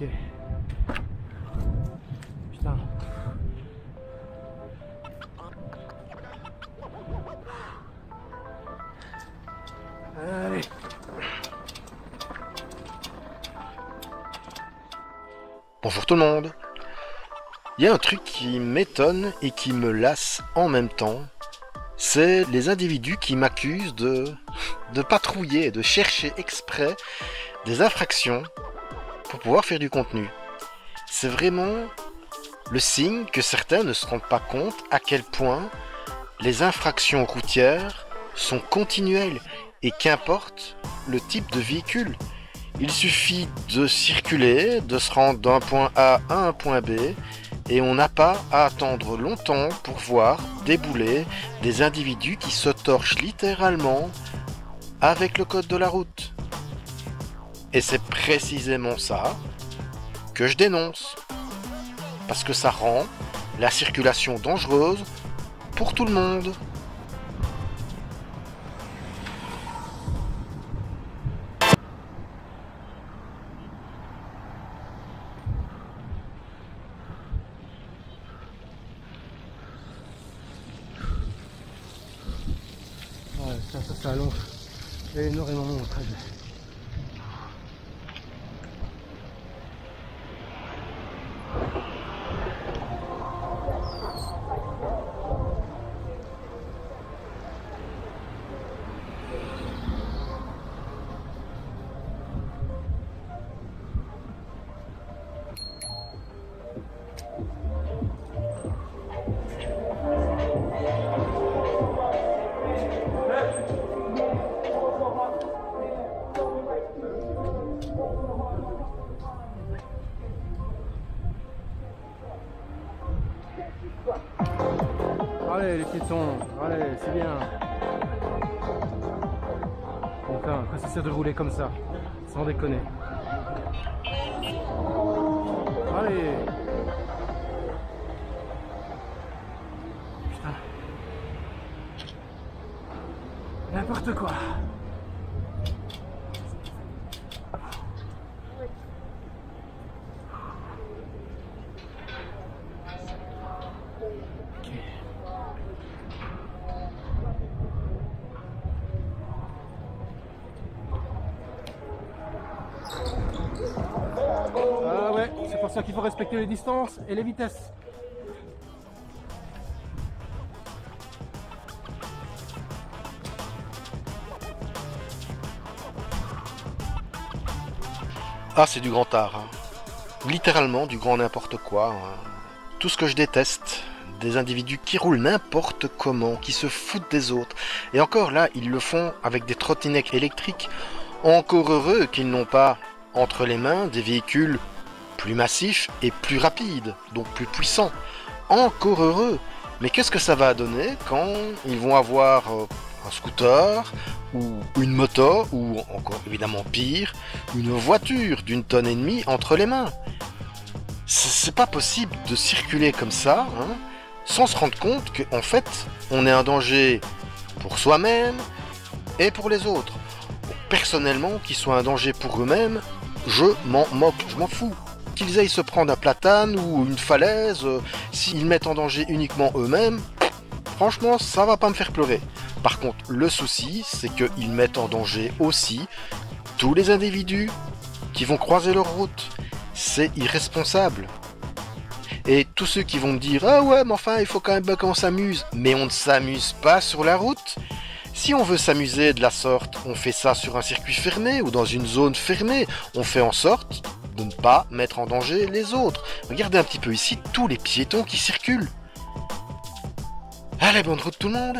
Ok. Putain. Allez. Bonjour tout le monde. Il y a un truc qui m'étonne et qui me lasse en même temps. C'est les individus qui m'accusent de patrouiller, de chercher exprès des infractions pour pouvoir faire du contenu. C'est vraiment le signe que certains ne se rendent pas compte à quel point les infractions routières sont continuelles et qu'importe le type de véhicule. Il suffit de circuler, de se rendre d'un point A à un point B et on n'a pas à attendre longtemps pour voir débouler des individus qui se torchent littéralement avec le code de la route. Et c'est précisément ça que je dénonce. Parce que ça rend la circulation dangereuse pour tout le monde. Ouais, ça allonge énormément mon trajet. Allez les piétons, allez c'est bien. Putain, quoi ça sert de rouler comme ça, sans déconner. Allez. Putain. N'importe quoi. Ah ouais, c'est pour ça qu'il faut respecter les distances et les vitesses. Ah, c'est du grand art. Hein. Littéralement du grand n'importe quoi. Hein. Tout ce que je déteste. Des individus qui roulent n'importe comment, qui se foutent des autres. Et encore là, ils le font avec des trottinettes électriques. Encore heureux qu'ils n'ont pas entre les mains des véhicules plus massifs et plus rapides, donc plus puissants. Encore heureux. Mais qu'est-ce que ça va donner quand ils vont avoir un scooter ou une moto ou encore évidemment pire, une voiture d'une tonne et demie entre les mains? C'est pas possible de circuler comme ça, hein, sans se rendre compte qu'en fait, on est un danger pour soi-même et pour les autres. Personnellement, qu'ils soient un danger pour eux-mêmes, je m'en moque, je m'en fous. Qu'ils aillent se prendre un platane ou une falaise, s'ils mettent en danger uniquement eux-mêmes, franchement, ça va pas me faire pleurer. Par contre, le souci, c'est qu'ils mettent en danger aussi tous les individus qui vont croiser leur route. C'est irresponsable. Et tous ceux qui vont me dire « Ah ouais, mais enfin, il faut quand même qu'on s'amuse. » Mais on ne s'amuse pas sur la route. Si on veut s'amuser de la sorte, on fait ça sur un circuit fermé ou dans une zone fermée. On fait en sorte de ne pas mettre en danger les autres. Regardez un petit peu ici tous les piétons qui circulent. Allez, bonne route tout le monde.